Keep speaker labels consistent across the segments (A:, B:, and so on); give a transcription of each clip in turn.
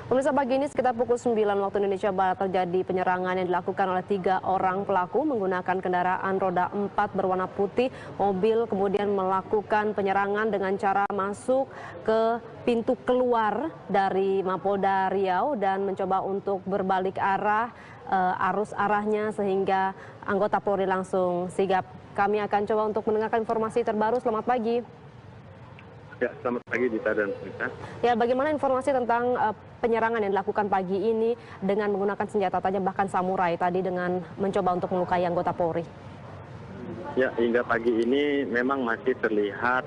A: Pemirsa, pagi ini sekitar pukul 9 waktu Indonesia Barat terjadi penyerangan yang dilakukan oleh 3 orang pelaku menggunakan kendaraan roda 4 berwarna putih. Mobil kemudian melakukan penyerangan dengan cara masuk ke pintu keluar dari Mapolda Riau dan mencoba untuk berbalik arah arus arahnya sehingga anggota Polri langsung sigap. Kami akan coba untuk mendengarkan informasi terbaru. Selamat pagi.
B: Ya, selamat pagi Dita dan pemirsa.
A: Ya, bagaimana informasi tentang penyerangan yang dilakukan pagi ini dengan menggunakan senjata tajam bahkan samurai tadi dengan mencoba untuk melukai anggota Polri?
B: Ya, hingga pagi ini memang masih terlihat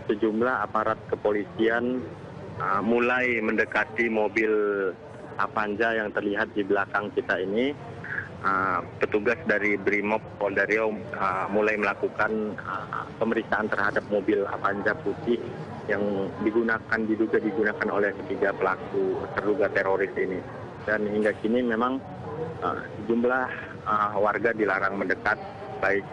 B: sejumlah aparat kepolisian mulai mendekati mobil Avanza yang terlihat di belakang kita ini. Petugas dari Brimob Polda Riau mulai melakukan pemeriksaan terhadap mobil Avanza putih yang diduga digunakan oleh ketiga pelaku terduga teroris ini. Dan hingga kini memang sejumlah warga dilarang mendekat, baik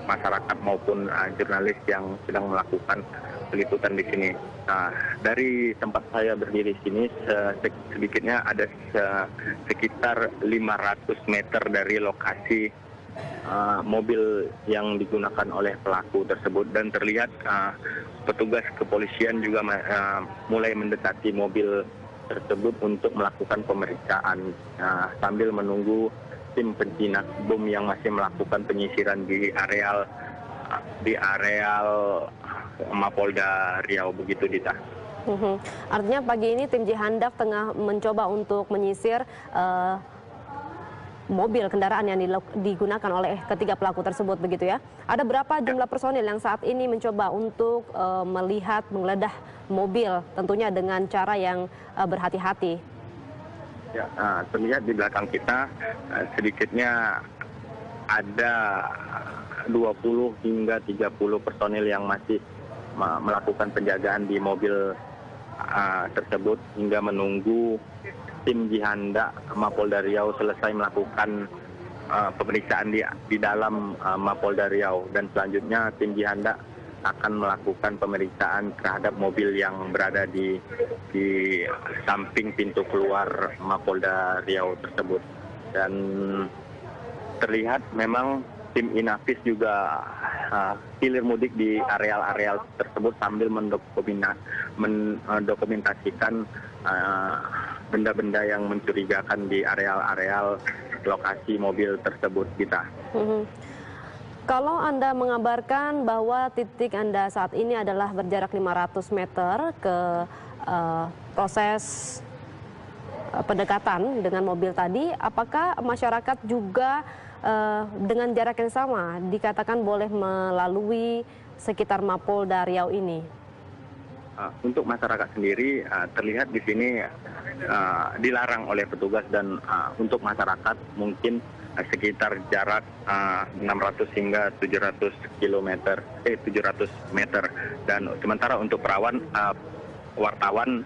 B: masyarakat maupun jurnalis yang sedang melakukan peliputan di sini. Nah, dari tempat saya berdiri sini sedikitnya ada sekitar 500 meter dari lokasi mobil yang digunakan oleh pelaku tersebut, dan terlihat petugas kepolisian juga mulai mendekati mobil tersebut untuk melakukan pemeriksaan sambil menunggu tim penjinak bom yang masih melakukan penyisiran di areal Mapolda Riau, begitu Dita.
A: Artinya pagi ini tim Jihandak tengah mencoba untuk menyisir mobil kendaraan yang digunakan oleh ketiga pelaku tersebut, begitu ya. Ada berapa jumlah personil yang saat ini mencoba untuk melihat menggeledah mobil, tentunya dengan cara yang berhati-hati?
B: Ya, terlihat di belakang kita sedikitnya ada 20 hingga 30 personil yang masih melakukan penjagaan di mobil tersebut hingga menunggu tim Jihandak Mapolda Riau selesai melakukan pemeriksaan di dalam Mapolda Riau, dan selanjutnya tim Jihandak akan melakukan pemeriksaan terhadap mobil yang berada di samping pintu keluar Mapolda Riau tersebut. Dan terlihat memang tim Inafis juga hilir mudik di areal-areal tersebut sambil mendokumentasikan benda-benda yang mencurigakan di areal-areal lokasi mobil tersebut kita.
A: Kalau Anda mengabarkan bahwa titik Anda saat ini adalah berjarak 500 meter ke proses pendekatan dengan mobil tadi, apakah masyarakat juga dengan jarak yang sama dikatakan boleh melalui sekitar Mapolda Riau ini?
B: Untuk masyarakat sendiri terlihat di sini dilarang oleh petugas, dan untuk masyarakat mungkin sekitar jarak 600 hingga 700 meter, dan sementara untuk wartawan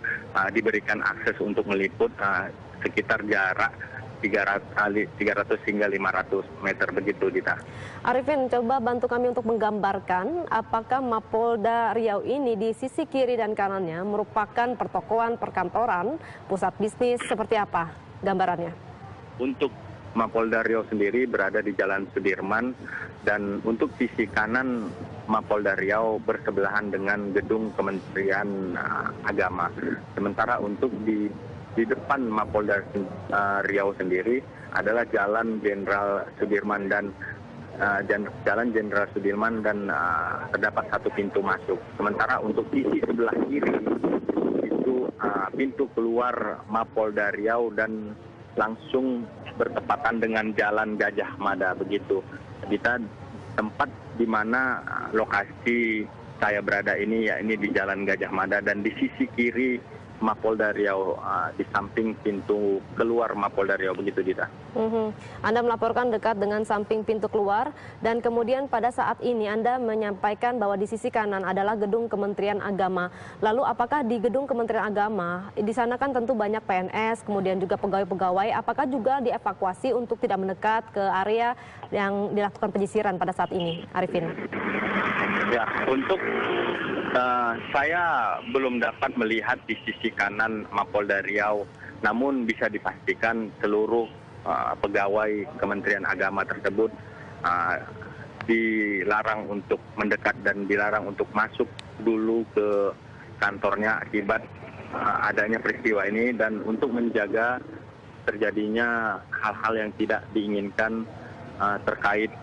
B: diberikan akses untuk meliput sekitar jarak 300 hingga 500 meter, begitu Dita.
A: Arifin, coba bantu kami untuk menggambarkan apakah Mapolda Riau ini di sisi kiri dan kanannya merupakan pertokoan, perkantoran, pusat bisnis, seperti apa gambarannya? Untuk
B: Mapolda Riau sendiri berada di Jalan Sudirman, dan untuk sisi kanan Mapolda Riau bersebelahan dengan gedung Kementerian Agama. Sementara untuk di depan Mapolda Riau sendiri adalah Jalan Jenderal Sudirman dan terdapat satu pintu masuk. Sementara untuk sisi sebelah kiri itu pintu keluar Mapolda Riau dan langsung bertepatan dengan Jalan Gajah Mada, begitu. Kita tempat di mana lokasi saya berada ini, ya ini di Jalan Gajah Mada, dan di sisi kiri Mapolda Riau, di samping pintu keluar Mapolda Riau, begitu Dita.
A: Anda melaporkan dekat dengan samping pintu keluar, dan kemudian pada saat ini Anda menyampaikan bahwa di sisi kanan adalah gedung Kementerian Agama. Lalu apakah di gedung Kementerian Agama, di sana kan tentu banyak PNS, kemudian juga pegawai-pegawai, apakah juga dievakuasi untuk tidak mendekat ke area yang dilakukan penyisiran pada saat ini, Arifin?
B: Ya, untuk Saya belum dapat melihat di sisi kanan Mapolda Riau, namun bisa dipastikan seluruh pegawai Kementerian Agama tersebut dilarang untuk mendekat dan dilarang untuk masuk dulu ke kantornya akibat adanya peristiwa ini, dan untuk menjaga terjadinya hal-hal yang tidak diinginkan terkait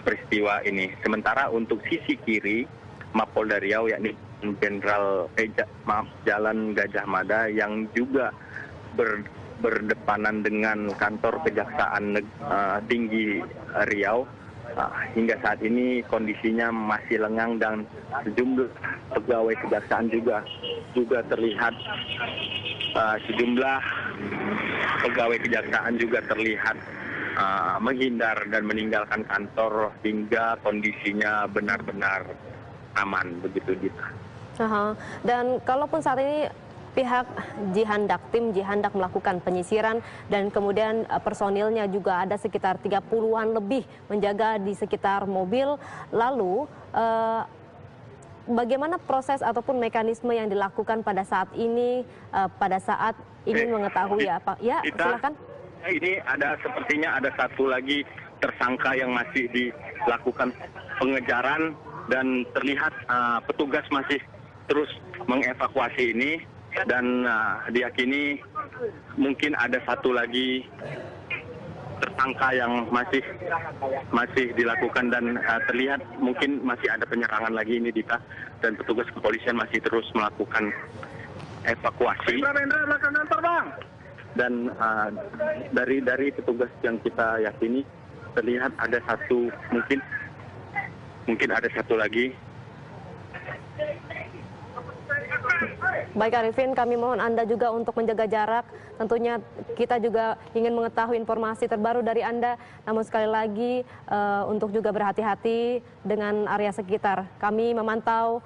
B: peristiwa ini. Sementara untuk sisi kiri Mapolda Riau, yakni Jalan Gajah Mada yang juga berdepanan dengan kantor Kejaksaan Tinggi Riau, hingga saat ini kondisinya masih lengang dan sejumlah pegawai kejaksaan juga terlihat sejumlah pegawai kejaksaan juga terlihat menghindar dan meninggalkan kantor hingga kondisinya benar-benar aman, begitu Dita.
A: Dan kalaupun saat ini pihak tim Jihandak melakukan penyisiran dan kemudian personilnya juga ada sekitar 30-an lebih menjaga di sekitar mobil. Lalu bagaimana proses ataupun mekanisme yang dilakukan pada saat ini, pada saat ingin mengetahui ya Pak? Ya, silakan.
B: Ini sepertinya ada satu lagi tersangka yang masih dilakukan pengejaran dan terlihat petugas masih terus mengevakuasi ini. Dan diyakini mungkin ada satu lagi tersangka yang masih dilakukan dan terlihat mungkin masih ada penyerangan lagi ini Dita, dan petugas kepolisian masih terus melakukan evakuasi. Dan dari petugas yang kita yakini terlihat ada satu mungkin ada satu lagi.
A: Baik Arifin, kami mohon Anda juga untuk menjaga jarak. Tentunya kita juga ingin mengetahui informasi terbaru dari Anda. Namun sekali lagi untuk juga berhati-hati dengan area sekitar. Kami memantau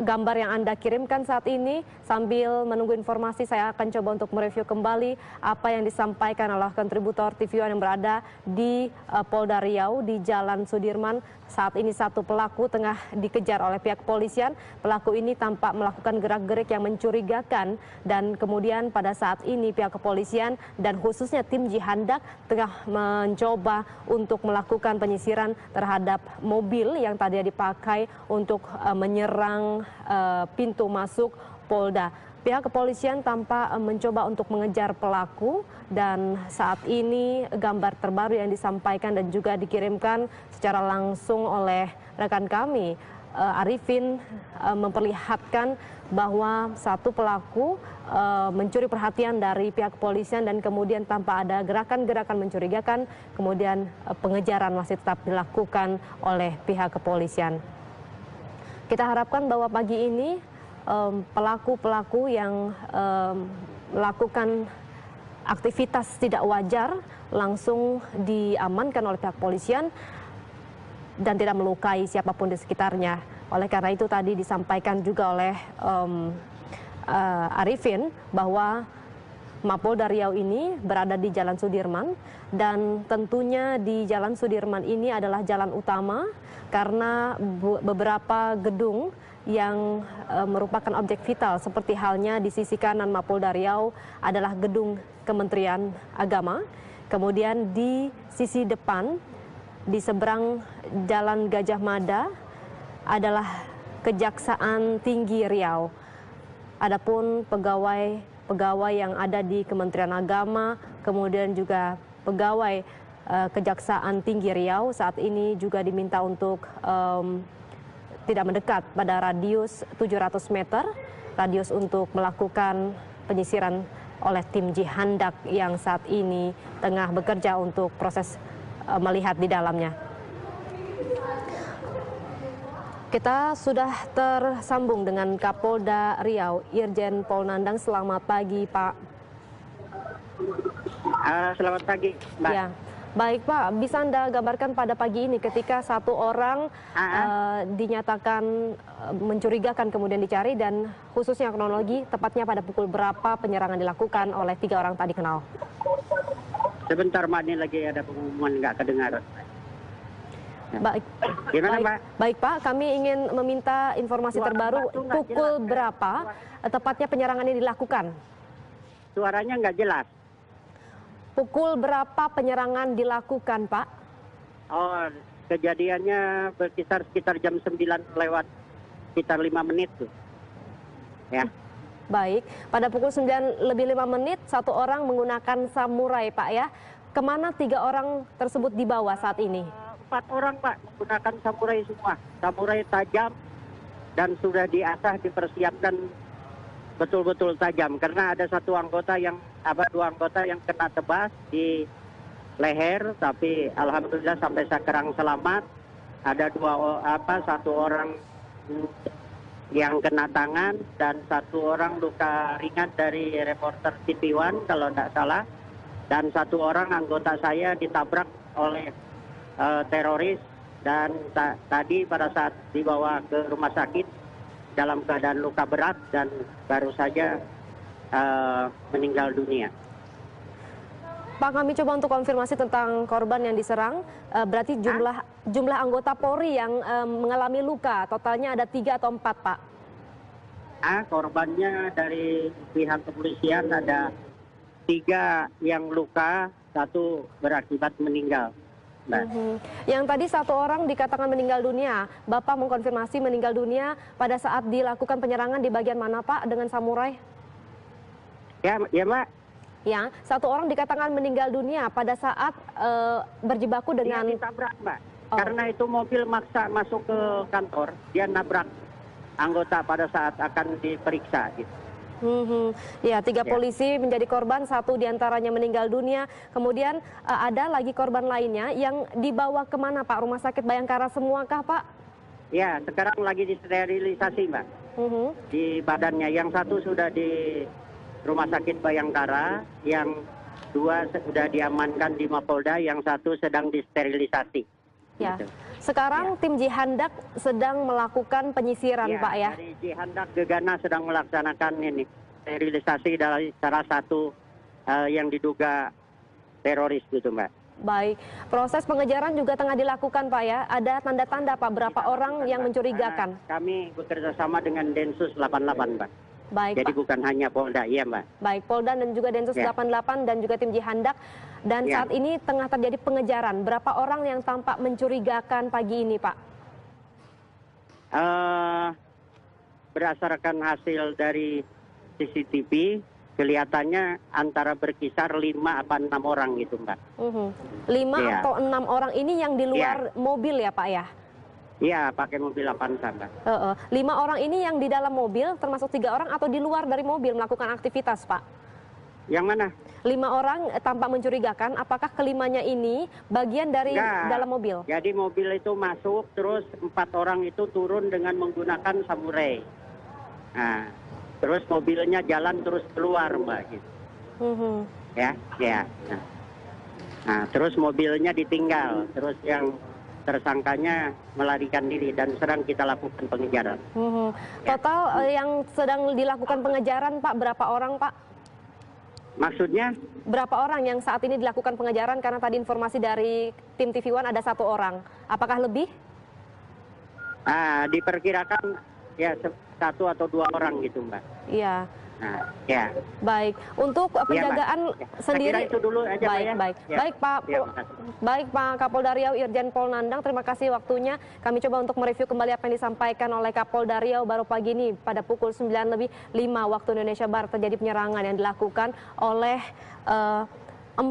A: gambar yang Anda kirimkan saat ini. Sambil menunggu informasi, saya akan coba untuk mereview kembali apa yang disampaikan oleh kontributor TV One yang berada di Polda Riau di Jalan Sudirman. Saat ini satu pelaku tengah dikejar oleh pihak kepolisian. Pelaku ini tampak melakukan gerak-gerik yang mencurigakan, dan kemudian pada saat ini pihak kepolisian dan khususnya tim Jihandak tengah mencoba untuk melakukan penyisiran terhadap mobil yang tadi dipakai untuk menyerang pintu masuk Polda. Pihak kepolisian tampak mencoba untuk mengejar pelaku, dan saat ini gambar terbaru yang disampaikan dan juga dikirimkan secara langsung oleh rekan kami Arifin memperlihatkan bahwa satu pelaku mencuri perhatian dari pihak kepolisian dan kemudian tanpa ada gerakan-gerakan mencurigakan, kemudian pengejaran masih tetap dilakukan oleh pihak kepolisian. Kita harapkan bahwa pagi ini pelaku-pelaku yang melakukan aktivitas tidak wajar langsung diamankan oleh pihak kepolisian dan tidak melukai siapapun di sekitarnya. Oleh karena itu tadi disampaikan juga oleh Arifin bahwa Mapolda Riau ini berada di Jalan Sudirman, dan tentunya di Jalan Sudirman ini adalah jalan utama karena beberapa gedung yang merupakan objek vital seperti halnya di sisi kanan Mapolda Riau adalah gedung Kementerian Agama. Kemudian di sisi depan di seberang Jalan Gajah Mada adalah Kejaksaan Tinggi Riau. Adapun pegawai yang ada di Kementerian Agama, kemudian juga pegawai Kejaksaan Tinggi Riau saat ini juga diminta untuk tidak mendekat pada radius 700 meter, radius untuk melakukan penyisiran oleh tim Jihandak yang saat ini tengah bekerja untuk proses melihat di dalamnya. Kita sudah tersambung dengan Kapolda Riau, Irjen Pol Nandang. Selamat pagi, Pak.
C: Selamat pagi, Mbak.
A: Ya. Baik Pak, bisa Anda gambarkan pada pagi ini ketika satu orang dinyatakan mencurigakan kemudian dicari, dan khususnya kronologi tepatnya pada pukul berapa penyerangan dilakukan oleh 3 orang tadi kenal?
C: Sebentar Mbak, ini lagi ada pengumuman nggak kedengaran.
A: Baik,
C: Gimana,
A: baik,
C: Mbak?
A: baik Pak, kami ingin meminta informasi
C: Suara
A: terbaru
C: Mbak tuh nggak
A: pukul
C: jelas,
A: berapa tepatnya penyerangan ini dilakukan?
C: Suaranya nggak jelas.
A: Pukul berapa penyerangan dilakukan, Pak?
C: Oh, kejadiannya berkisar sekitar jam 9 lewat sekitar 5 menit tuh. Ya.
A: Baik, pada pukul 9 lebih 5 menit, satu orang menggunakan samurai, Pak ya. Kemana 3 orang tersebut dibawa saat ini?
C: 4 orang, Pak, menggunakan samurai semua. Samurai tajam dan sudah diasah, dipersiapkan betul-betul tajam. Karena ada dua anggota yang kena tebas di leher, tapi alhamdulillah sampai sekarang selamat. Ada satu orang yang kena tangan dan satu orang luka ringan dari reporter TV One kalau tidak salah. Dan satu orang anggota saya ditabrak oleh teroris dan tadi pada saat dibawa ke rumah sakit dalam keadaan luka berat dan baru saja meninggal dunia.
A: Pak, kami coba untuk konfirmasi tentang korban yang diserang. Berarti jumlah anggota Polri yang mengalami luka totalnya ada 3 atau 4, Pak?
C: Korbannya dari pihak kepolisian ada 3 yang luka, 1 berakibat meninggal.
A: Yang tadi satu orang dikatakan meninggal dunia, Bapak mengkonfirmasi meninggal dunia pada saat dilakukan penyerangan di bagian mana, Pak, dengan samurai?
C: Ya Mbak.
A: Ya, satu orang dikatakan meninggal dunia pada saat berjibaku dengan...
C: Dia ditabrak, Mbak.
A: Oh.
C: Karena itu mobil maksa masuk ke kantor, dia nabrak anggota pada saat akan diperiksa gitu.
A: Ya, 3 polisi menjadi korban, 1 diantaranya meninggal dunia. Kemudian ada lagi korban lainnya yang dibawa kemana, Pak? Rumah sakit Bayangkara semuakah, Pak?
C: Ya, sekarang lagi disterilisasi, Mbak. Di badannya. Yang 1 sudah di Rumah Sakit Bayangkara, yang 2 sudah diamankan di Mapolda, yang 1 sedang disterilisasi.
A: Ya.
C: Gitu.
A: Sekarang tim Jihandak sedang melakukan penyisiran, Pak ya?
C: Dari Jihandak Gegana sedang melaksanakan ini sterilisasi dari salah satu yang diduga teroris gitu, Mbak.
A: Baik, proses pengejaran juga tengah dilakukan, Pak ya? Ada tanda-tanda, Pak, berapa orang yang mencurigakan?
C: Kami bekerja sama dengan Densus 88, Mbak.
A: Baik,
C: Jadi
A: Pak.
C: bukan hanya Polda, iya, Mbak.
A: Baik, Polda dan juga Densus 88 dan juga tim Jihandak. Dan saat ini tengah terjadi pengejaran. Berapa orang yang tampak mencurigakan pagi ini, Pak?
C: Berdasarkan hasil dari CCTV, kelihatannya antara berkisar 5 atau 6 orang gitu, Mbak.
A: 5 atau 6 orang ini yang di luar mobil ya, Pak ya?
C: Iya, pakai mobil Avanza, Mbak.
A: 5 orang ini yang di dalam mobil, termasuk 3 orang atau di luar dari mobil melakukan aktivitas, Pak?
C: Yang mana?
A: 5 orang tampak mencurigakan, apakah kelimanya ini bagian dari dalam mobil?
C: Jadi mobil itu masuk, terus 4 orang itu turun dengan menggunakan samurai. Nah, terus mobilnya jalan terus keluar, Mbak. Gitu. Ya. Nah, terus mobilnya ditinggal, terus yang tersangkanya melarikan diri dan sedang kita lakukan pengejaran.
A: Total yang sedang dilakukan pengejaran, Pak, berapa orang, Pak?
C: Maksudnya?
A: Berapa orang yang saat ini dilakukan pengejaran? Karena tadi informasi dari tim TV One ada 1 orang. Apakah lebih?
C: Diperkirakan ya 1 atau 2 orang gitu, Mbak.
A: Iya.
C: Nah, ya.
A: Baik, untuk penjagaan sendiri.
C: Saya kira itu dulu aja,
A: baik,
C: Mbak, ya.
A: baik,
C: Ya.
A: baik, Pak.
C: Ya,
A: Baik, Pak Kapolda Riau Irjen Pol Nandang, terima kasih waktunya. Kami coba untuk mereview kembali apa yang disampaikan oleh Kapolda Riau baru pagi ini pada pukul 9:05 waktu Indonesia Barat terjadi penyerangan yang dilakukan oleh 4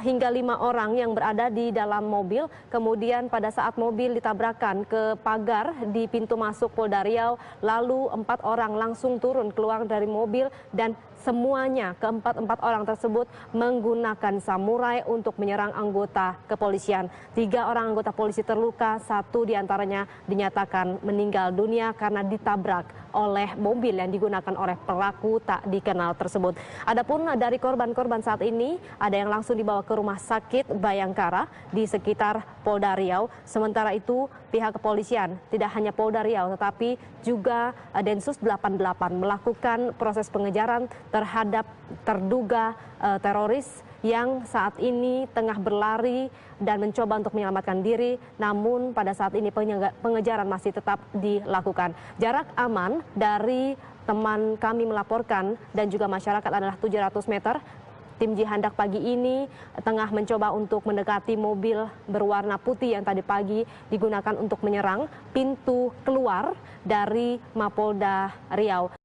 A: hingga 5 orang yang berada di dalam mobil. Kemudian pada saat mobil ditabrakkan ke pagar di pintu masuk Polda Riau, lalu 4 orang langsung turun keluar dari mobil dan semuanya keempat orang tersebut menggunakan samurai untuk menyerang anggota kepolisian. 3 orang anggota polisi terluka, 1 diantaranya dinyatakan meninggal dunia karena ditabrak oleh mobil yang digunakan oleh pelaku tak dikenal tersebut. Adapun dari korban-korban saat ini ada yang langsung dibawa ke Rumah Sakit Bayangkara di sekitar Polda Riau. Sementara itu pihak kepolisian tidak hanya Polda Riau tetapi juga Densus 88 melakukan proses pengejaran terhadap terduga teroris yang saat ini tengah berlari dan mencoba untuk menyelamatkan diri, namun pada saat ini pengejaran masih tetap dilakukan. Jarak aman dari teman kami melaporkan dan juga masyarakat adalah 700 meter. Tim Jihandak pagi ini tengah mencoba untuk mendekati mobil berwarna putih yang tadi pagi digunakan untuk menyerang pintu keluar dari Mapolda Riau.